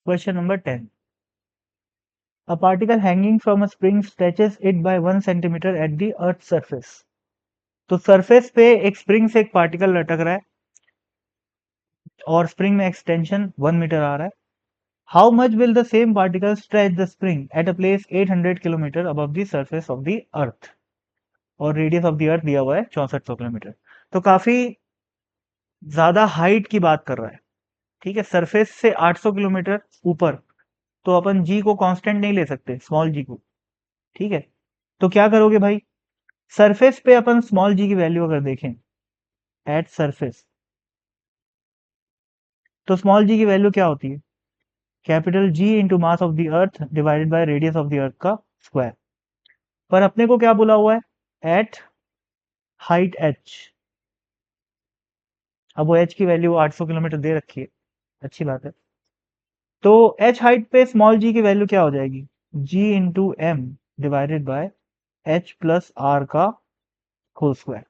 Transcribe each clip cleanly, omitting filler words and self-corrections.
Question number 10. A particle hanging from a spring stretches it by 1 centimeter at the earth's surface. तो surface पे एक spring से एक particle लटक रहा है और स्प्रिंग में एक्सटेंशन 1 मीटर आ रहा है. How much will the same particle stretch the spring at a place 800 kilometre above the surface of the earth. और रेडियस ऑफ द अर्थ दिया हुआ है 6400 किलोमीटर. तो काफी ज्यादा हाइट की बात कर रहा है. ठीक है, सरफेस से 800 किलोमीटर ऊपर. तो अपन जी को कांस्टेंट नहीं ले सकते, स्मॉल जी को. ठीक है, तो क्या करोगे भाई, सरफेस पे अपन स्मॉल जी की वैल्यू अगर देखें एट सरफेस, तो स्मॉल जी की वैल्यू क्या होती है, capital G into mass of the earth divided by radius of the earth का स्क्वायर. पर अपने को क्या बोला हुआ है, एट हाइट एच. अब वो एच की वैल्यू 800 किलोमीटर दे रखी है, अच्छी बात है. तो एच हाइट पे स्मॉल जी की वैल्यू क्या हो जाएगी, G into M divided by H plus R का होल स्क्वायर.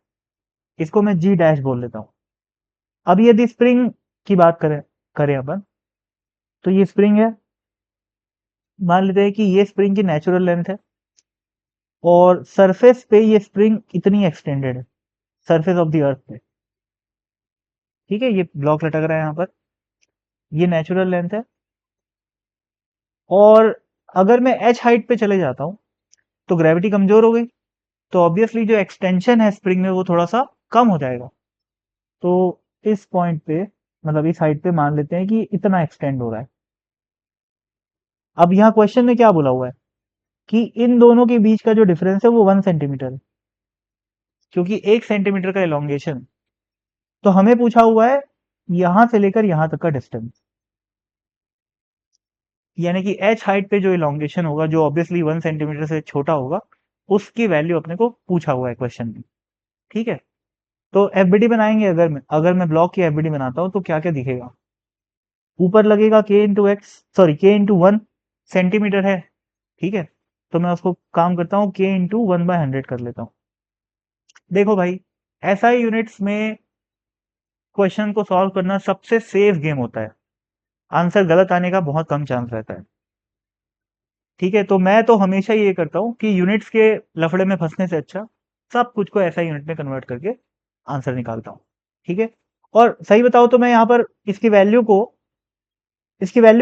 इसको मैं जी डैश बोल लेता हूं. अब यदि स्प्रिंग की बात करें करें अपन, तो ये स्प्रिंग है. मान लेते हैं कि ये स्प्रिंग की नेचुरल लेंथ है और सरफेस पे ये स्प्रिंग इतनी एक्सटेंडेड है, सरफेस ऑफ द अर्थ पे. ठीक है, ये ब्लॉक लटक रहा है यहाँ पर, ये नेचुरल लेंथ है. और अगर मैं एच हाइट पे चले जाता हूं तो ग्रेविटी कमजोर हो गई, तो ऑब्वियसली जो एक्सटेंशन है स्प्रिंग में वो थोड़ा सा कम हो जाएगा. तो इस पॉइंट पे, मतलब इस हाइट पे मान लेते हैं कि इतना एक्सटेंड हो रहा है. अब यहाँ क्वेश्चन में क्या बोला हुआ है कि इन दोनों के बीच का जो डिफरेंस है वो 1 सेंटीमीटर है, क्योंकि 1 सेंटीमीटर का इलोंगेशन. तो हमें पूछा हुआ है यहां से लेकर यहां तक का डिस्टेंस, यानी कि एच हाइट पे जो इलोंगेशन होगा, जो ऑब्वियसली 1 सेंटीमीटर से छोटा होगा, उसकी वैल्यू अपने को पूछा हुआ है क्वेश्चन में. ठीक है, तो एफबीडी बनाएंगे. अगर मैं ब्लॉक की एफबीडी बनाता हूं तो क्या क्या दिखेगा, ऊपर लगेगा के इंटू एक्स, सॉरी के इंटू 1 सेंटीमीटर है. ठीक है, तो मैं उसको काम करता हूँ के इंटू 1/100 कर लेता हूँ. देखो भाई, एसआई यूनिट्स में क्वेश्चन को सॉल्व करना सबसे सेफ गेम होता है. आंसर गलत आने का बहुत कम चांस रहता है. ठीक है, तो मैं तो हमेशा ये करता हूँ कि यूनिट्स के लफड़े में फंसने से अच्छा सब कुछ को ऐसा यूनिट में कन्वर्ट करके आंसर निकालता हूँ. ठीक है, और सही बताओ तो मैं यहाँ पर इसकी वैल्यू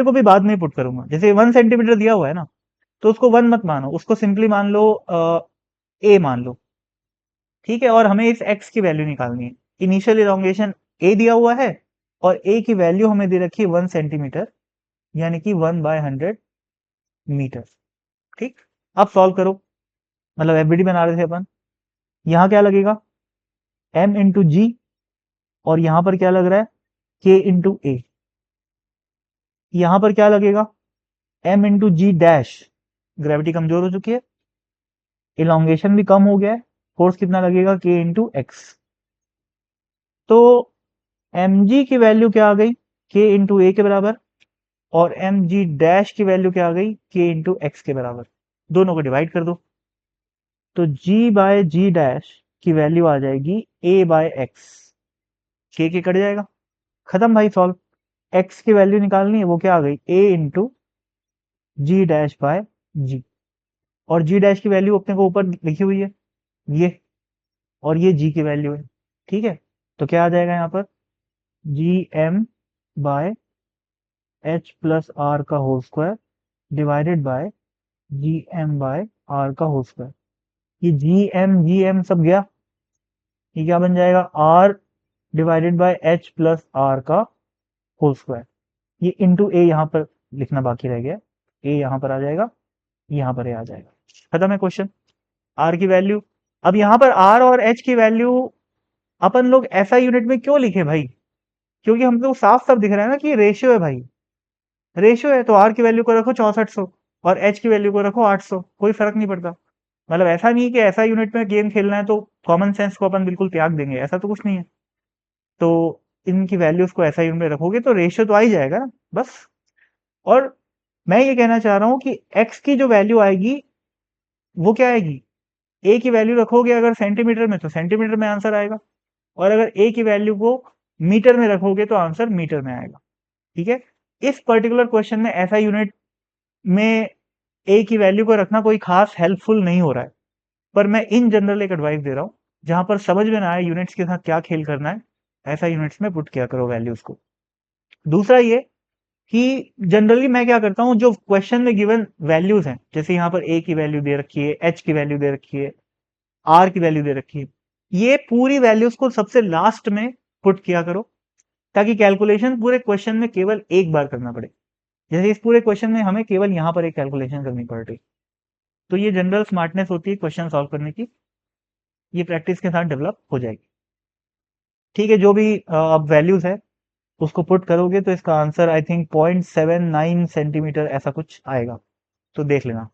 को भी बाद में पुट करूंगा. जैसे 1 सेंटीमीटर दिया हुआ है ना, तो उसको 1 मत मानो, उसको सिंपली मान लो ए मान लो. ठीक है, और हमें इस एक्स की वैल्यू निकालनी है. इनिशियल इलोंगेशन ए दिया हुआ है और ए की वैल्यू हमें दे रखी है 1 सेंटीमीटर, यानी कि 1/100 मीटर. ठीक, अब सॉल्व करो. मतलब एफबीडी बना रहे थे अपन. यहाँ क्या लगेगा, एम इंटू जी, और यहाँ पर क्या लग रहा है, के इंटू ए. यहाँ पर क्या लगेगा, एम इंटू जी डैश. ग्रेविटी कमजोर हो चुकी है, इलोंगेशन भी कम हो गया है, फोर्स कितना लगेगा, के इंटू एक्स. तो एम जी की वैल्यू क्या आ गई, के इंटू ए के बराबर, और एम जी डैश की वैल्यू क्या आ गई, के इंटू एक्स के बराबर. दोनों को डिवाइड कर दो, तो जी बाय जी डैश की वैल्यू आ जाएगी ए बाय एक्स. के कट जाएगा, खत्म भाई, सॉल्व. एक्स की वैल्यू निकालनी है, वो क्या आ गई, ए इंटू जी डैश बाय जी. और जी डैश की वैल्यू अपने को ऊपर लिखी हुई है ये, और ये जी की वैल्यू है. ठीक है, तो क्या आ जाएगा यहाँ पर, G M by H plus R का whole square divided by G M by R का होल स्क्वायर. ये जी एम सब गया, ये क्या बन जाएगा, R divided by H plus R का होल स्क्वायर. ये इंटू ए यहाँ पर लिखना बाकी रह गया, ए यहाँ पर आ जाएगा, यहाँ पर ए आ जाएगा. खत्म है क्वेश्चन. आर की वैल्यू, अब यहाँ पर आर और एच की वैल्यू अपन लोग ऐसा यूनिट में क्यों लिखे भाई, क्योंकि हमको साफ साफ दिख रहा है ना कि रेशियो है भाई. रेशियो है तो आर की वैल्यू को रखो 6400 और एच की वैल्यू को रखो 800, कोई फर्क नहीं पड़ता. मतलब ऐसा नहीं कि ऐसा यूनिट में गेम खेलना है तो कॉमन सेंस को अपन बिल्कुल त्याग देंगे, ऐसा तो कुछ नहीं है. तो इनकी वैल्यूज को ऐसा यूनिट में रखोगे तो रेशियो तो आ ही जाएगा ना, बस. और मैं ये कहना चाह रहा हूं कि एक्स की जो वैल्यू आएगी वो क्या आएगी, ए की वैल्यू रखोगे अगर सेंटीमीटर में तो सेंटीमीटर में आंसर आएगा, और अगर ए की वैल्यू को मीटर में रखोगे तो आंसर मीटर में आएगा. ठीक है, इस पर्टिकुलर क्वेश्चन में ऐसा यूनिट में ए की वैल्यू को रखना कोई खास हेल्पफुल नहीं हो रहा है, पर मैं इन जनरल एक एडवाइस दे रहा हूँ, जहां पर समझ में ना आए यूनिट्स के साथ क्या खेल करना है, ऐसा यूनिट्स में पुट किया करो वैल्यूज को। दूसरा ये कि जनरली मैं क्या करता हूँ, जो क्वेश्चन में गिवन वैल्यूज हैं, जैसे यहाँ पर ए की वैल्यू दे रखी है, एच की वैल्यू दे रखी है, आर की वैल्यू दे रखी है, ये पूरी वैल्यूज को सबसे लास्ट में पुट किया करो, ताकि कैलकुलेशन पूरे क्वेश्चन में केवल एक बार करना पड़े। जैसे इस पूरे क्वेश्चन में हमें केवल यहाँ पर एक कैलकुलेशन करनी पड़ रही, तो ये जनरल स्मार्टनेस होती है क्वेश्चन सॉल्व करने की, ये प्रैक्टिस के साथ डेवलप हो जाएगी। ठीक है, जो भी अब वैल्यूज है उसको पुट करोगे तो इसका आंसर आई थिंक 0.79 सेंटीमीटर ऐसा कुछ आएगा, तो देख लेना।